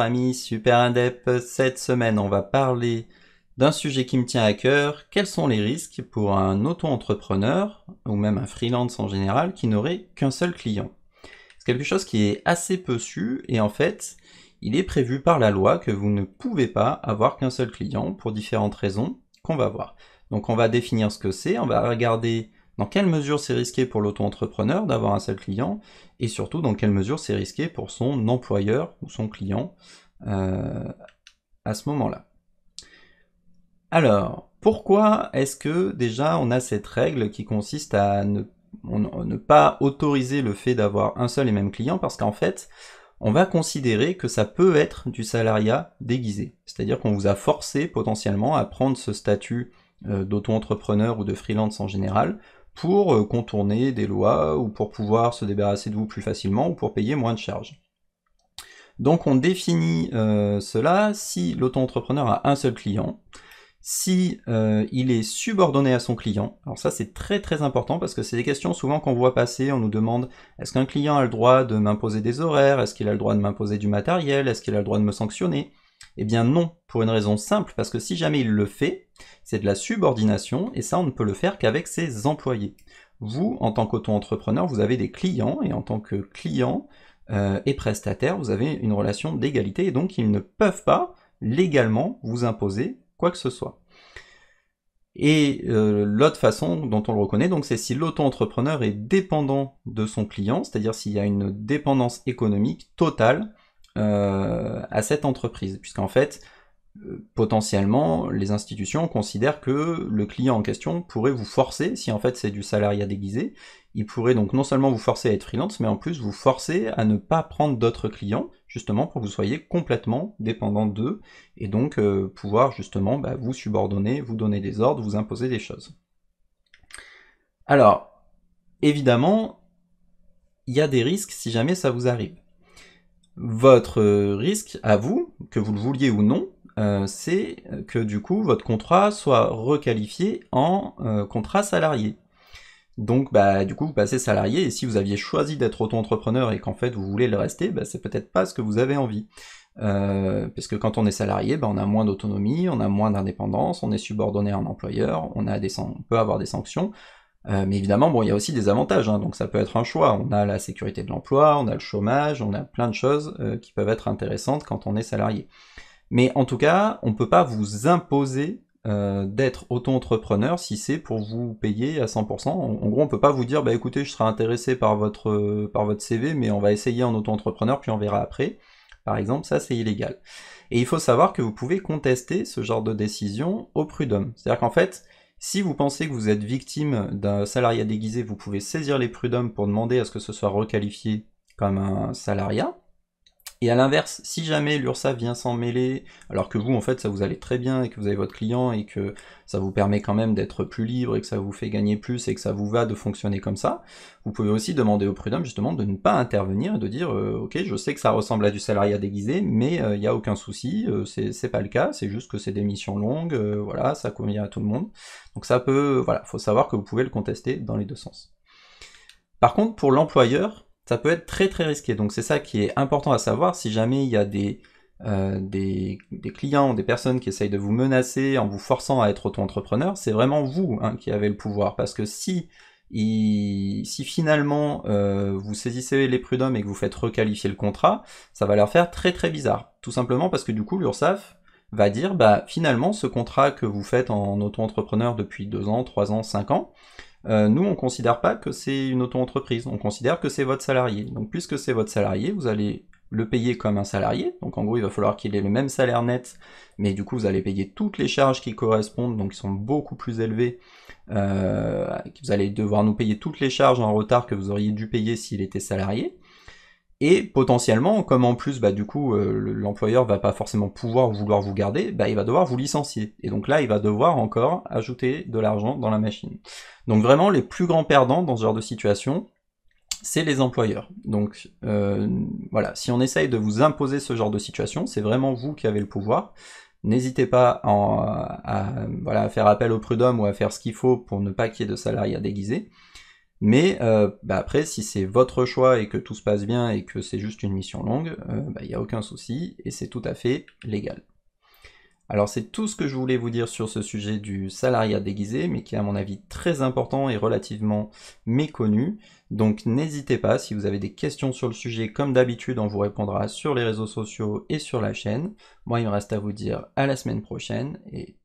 Bonjour amis Super Indep, cette semaine on va parler d'un sujet qui me tient à cœur. Quels sont les risques pour un auto-entrepreneur, ou même un freelance en général, qui n'aurait qu'un seul client? C'est quelque chose qui est assez peu su, et en fait, il est prévu par la loi que vous ne pouvez pas avoir qu'un seul client, pour différentes raisons qu'on va voir. Donc on va définir ce que c'est, on va regarder dans quelle mesure c'est risqué pour l'auto-entrepreneur d'avoir un seul client, et surtout dans quelle mesure c'est risqué pour son employeur ou son client à ce moment-là. Alors, pourquoi est-ce que déjà on a cette règle qui consiste à ne pas autoriser le fait d'avoir un seul et même client? Parce qu'en fait, on va considérer que ça peut être du salariat déguisé. C'est-à-dire qu'on vous a forcé potentiellement à prendre ce statut d'auto-entrepreneur ou de freelance en général pour contourner des lois ou pour pouvoir se débarrasser de vous plus facilement ou pour payer moins de charges. Donc on définit cela si l'auto-entrepreneur a un seul client, si il est subordonné à son client. Alors ça c'est très très important parce que c'est des questions souvent qu'on voit passer, on nous demande est-ce qu'un client a le droit de m'imposer des horaires, est-ce qu'il a le droit de m'imposer du matériel, est-ce qu'il a le droit de me sanctionner? Eh bien non, pour une raison simple, parce que si jamais il le fait, c'est de la subordination, et ça on ne peut le faire qu'avec ses employés. Vous, en tant qu'auto-entrepreneur, vous avez des clients, et en tant que client et prestataire, vous avez une relation d'égalité, et donc ils ne peuvent pas légalement vous imposer quoi que ce soit. Et l'autre façon dont on le reconnaît, donc, c'est si l'auto-entrepreneur est dépendant de son client, c'est-à-dire s'il y a une dépendance économique totale à cette entreprise, puisqu'en fait, potentiellement, les institutions considèrent que le client en question pourrait vous forcer, si en fait c'est du salariat déguisé, il pourrait donc non seulement vous forcer à être freelance, mais en plus vous forcer à ne pas prendre d'autres clients, justement pour que vous soyez complètement dépendant d'eux, et donc pouvoir justement vous subordonner, vous donner des ordres, vous imposer des choses. Alors, évidemment, il y a des risques si jamais ça vous arrive. Votre risque à vous, que vous le vouliez ou non, c'est que du coup votre contrat soit requalifié en contrat salarié. Donc du coup vous passez salarié, et si vous aviez choisi d'être auto-entrepreneur et qu'en fait vous voulez le rester, c'est peut-être pas ce que vous avez envie. Parce que quand on est salarié, on a moins d'autonomie, on a moins d'indépendance, on est subordonné à un employeur, on peut avoir des sanctions. Mais évidemment, il y a aussi des avantages, hein, donc ça peut être un choix. On a la sécurité de l'emploi, on a le chômage, on a plein de choses qui peuvent être intéressantes quand on est salarié. Mais en tout cas, on ne peut pas vous imposer d'être auto-entrepreneur si c'est pour vous payer à 100%. En gros, on ne peut pas vous dire, écoutez, je serai intéressé par votre CV, mais on va essayer en auto-entrepreneur, puis on verra après. Par exemple, ça c'est illégal. Et il faut savoir que vous pouvez contester ce genre de décision au prud'homme. C'est-à-dire qu'en fait, si vous pensez que vous êtes victime d'un salariat déguisé, vous pouvez saisir les prud'hommes pour demander à ce que ce soit requalifié comme un salariat. Et à l'inverse, si jamais l'URSSAF vient s'en mêler, alors que vous, en fait, ça vous allait très bien et que vous avez votre client et que ça vous permet quand même d'être plus libre et que ça vous fait gagner plus et que ça vous va de fonctionner comme ça, vous pouvez aussi demander au prud'homme justement de ne pas intervenir et de dire ok, je sais que ça ressemble à du salariat déguisé, mais il n'y a aucun souci, c'est pas le cas, c'est juste que c'est des missions longues, voilà, ça convient à tout le monde. Donc ça peut, voilà, faut savoir que vous pouvez le contester dans les deux sens. Par contre, pour l'employeur, ça peut être très très risqué. Donc c'est ça qui est important à savoir si jamais il y a des clients, des personnes qui essayent de vous menacer en vous forçant à être auto-entrepreneur, c'est vraiment vous qui avez le pouvoir. Parce que si finalement vous saisissez les prud'hommes et que vous faites requalifier le contrat, ça va leur faire très très bizarre. Tout simplement parce que du coup l'URSSAF va dire finalement ce contrat que vous faites en auto-entrepreneur depuis 2 ans, 3 ans, 5 ans, nous, on considère pas que c'est une auto-entreprise, on considère que c'est votre salarié. Donc, puisque c'est votre salarié, vous allez le payer comme un salarié. Donc, en gros, il va falloir qu'il ait le même salaire net, mais du coup, vous allez payer toutes les charges qui correspondent, donc qui sont beaucoup plus élevées. Vous allez devoir nous payer toutes les charges en retard que vous auriez dû payer s'il était salarié. Et potentiellement, comme en plus, du coup, l'employeur va pas forcément vouloir vous garder, il va devoir vous licencier. Et donc là, il va devoir encore ajouter de l'argent dans la machine. Donc vraiment, les plus grands perdants dans ce genre de situation, c'est les employeurs. Donc voilà, si on essaye de vous imposer ce genre de situation, c'est vraiment vous qui avez le pouvoir. N'hésitez pas à faire appel au prud'homme ou à faire ce qu'il faut pour ne pas qu'il y ait de salariat déguisé. Mais après, si c'est votre choix et que tout se passe bien et que c'est juste une mission longue, il n'y a aucun souci et c'est tout à fait légal. Alors c'est tout ce que je voulais vous dire sur ce sujet du salariat déguisé, mais qui est à mon avis très important et relativement méconnu. Donc n'hésitez pas, si vous avez des questions sur le sujet, comme d'habitude, on vous répondra sur les réseaux sociaux et sur la chaîne. Moi, il me reste à vous dire à la semaine prochaine et